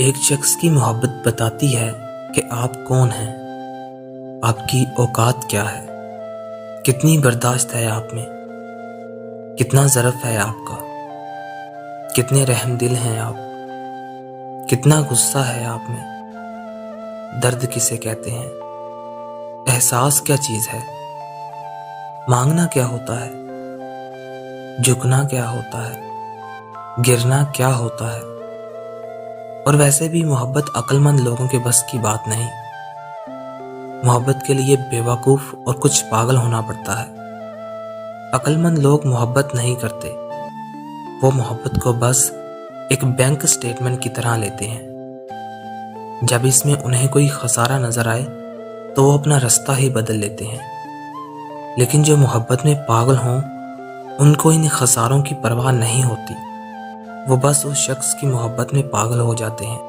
एक शख्स की मोहब्बत बताती है कि आप कौन हैं, आपकी औकात क्या है, कितनी बर्दाश्त है आप में, कितना ज़रफ़ है आपका, कितने रहमदिल हैं आप, कितना गुस्सा है आप में। दर्द किसे कहते हैं, एहसास क्या चीज़ है, मांगना क्या होता है, झुकना क्या होता है, गिरना क्या होता है। और वैसे भी मोहब्बत अक्लमंद लोगों के बस की बात नहीं। मोहब्बत के लिए बेवकूफ़ और कुछ पागल होना पड़ता है। अक्लमंद लोग मोहब्बत नहीं करते, वो मोहब्बत को बस एक बैंक स्टेटमेंट की तरह लेते हैं। जब इसमें उन्हें कोई खसारा नज़र आए तो वो अपना रास्ता ही बदल लेते हैं। लेकिन जो मोहब्बत में पागल हों, उनको इन खसारों की परवाह नहीं होती। वो बस उस शख्स की मोहब्बत में पागल हो जाते हैं